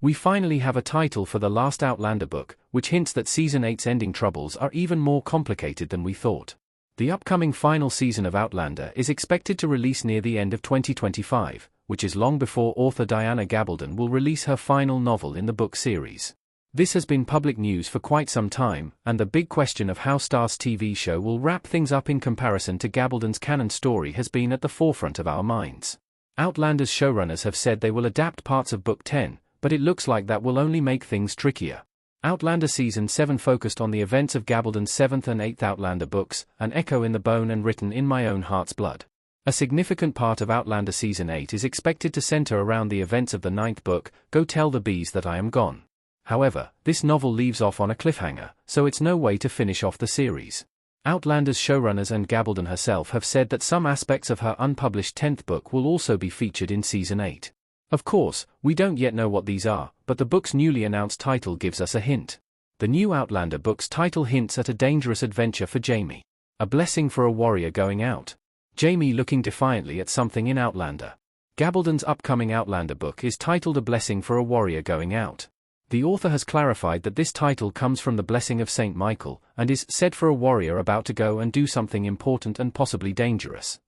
We finally have a title for the last Outlander book, which hints that Season 8's ending troubles are even more complicated than we thought. The upcoming final season of Outlander is expected to release near the end of 2025, which is long before author Diana Gabaldon will release her final novel in the book series. This has been public news for quite some time, and the big question of how Star's TV show will wrap things up in comparison to Gabaldon's canon story has been at the forefront of our minds. Outlander's showrunners have said they will adapt parts of Book 10, but it looks like that will only make things trickier. Outlander Season 7 focused on the events of Gabaldon's 7th and 8th Outlander books, An Echo in the Bone and Written in My Own Heart's Blood. A significant part of Outlander Season 8 is expected to center around the events of the 9th book, Go Tell the Bees That I Am Gone. However, this novel leaves off on a cliffhanger, so it's no way to finish off the series. Outlander's showrunners and Gabaldon herself have said that some aspects of her unpublished 10th book will also be featured in Season 8. Of course, we don't yet know what these are, but the book's newly announced title gives us a hint. The new Outlander book's title hints at a dangerous adventure for Jamie. A blessing for a warrior going out. Jamie looking defiantly at something in Outlander. Gabaldon's upcoming Outlander book is titled A Blessing for a Warrior Going Out. The author has clarified that this title comes from the blessing of Saint Michael, and is said for a warrior about to go and do something important and possibly dangerous.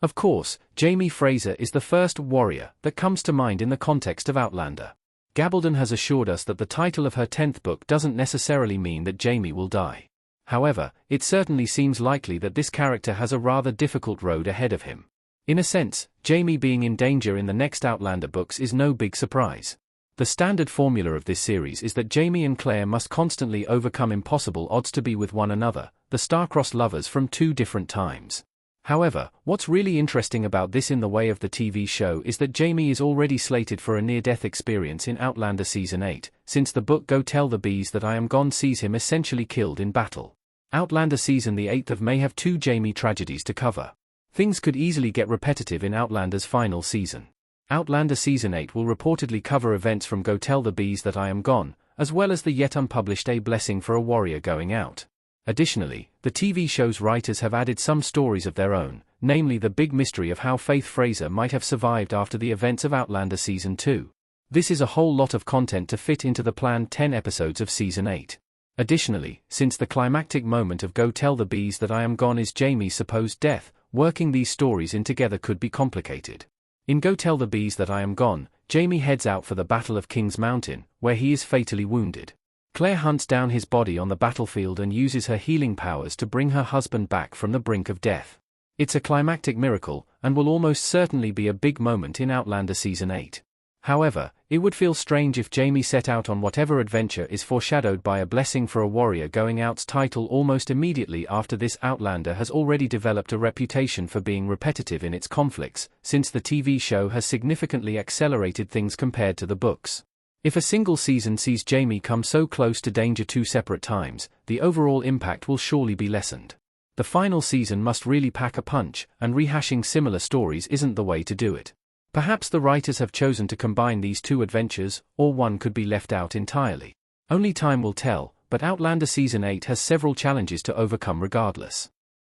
Of course, Jamie Fraser is the first warrior that comes to mind in the context of Outlander. Gabaldon has assured us that the title of her 10th book doesn't necessarily mean that Jamie will die. However, it certainly seems likely that this character has a rather difficult road ahead of him. In a sense, Jamie being in danger in the next Outlander books is no big surprise. The standard formula of this series is that Jamie and Claire must constantly overcome impossible odds to be with one another, the star-crossed lovers from two different times. However, what's really interesting about this in the way of the TV show is that Jamie is already slated for a near-death experience in Outlander Season 8, since the book Go Tell the Bees That I Am Gone sees him essentially killed in battle. Outlander Season the 8th of May have two Jamie tragedies to cover. Things could easily get repetitive in Outlander's final season. Outlander Season 8 will reportedly cover events from Go Tell the Bees That I Am Gone, as well as the yet unpublished A Blessing for a Warrior Going Out. Additionally, the TV show's writers have added some stories of their own, namely the big mystery of how Faith Fraser might have survived after the events of Outlander Season 2. This is a whole lot of content to fit into the planned 10 episodes of Season 8. Additionally, since the climactic moment of Go Tell the Bees That I Am Gone is Jamie's supposed death, working these stories in together could be complicated. In Go Tell the Bees That I Am Gone, Jamie heads out for the Battle of King's Mountain, where he is fatally wounded. Claire hunts down his body on the battlefield and uses her healing powers to bring her husband back from the brink of death. It's a climactic miracle, and will almost certainly be a big moment in Outlander Season 8. However, it would feel strange if Jamie set out on whatever adventure is foreshadowed by A Blessing for a Warrior Going Out's title almost immediately after this. Outlander has already developed a reputation for being repetitive in its conflicts, since the TV show has significantly accelerated things compared to the books. If a single season sees Jamie come so close to danger two separate times, the overall impact will surely be lessened. The final season must really pack a punch, and rehashing similar stories isn't the way to do it. Perhaps the writers have chosen to combine these two adventures, or one could be left out entirely. Only time will tell, but Outlander Season 8 has several challenges to overcome regardless.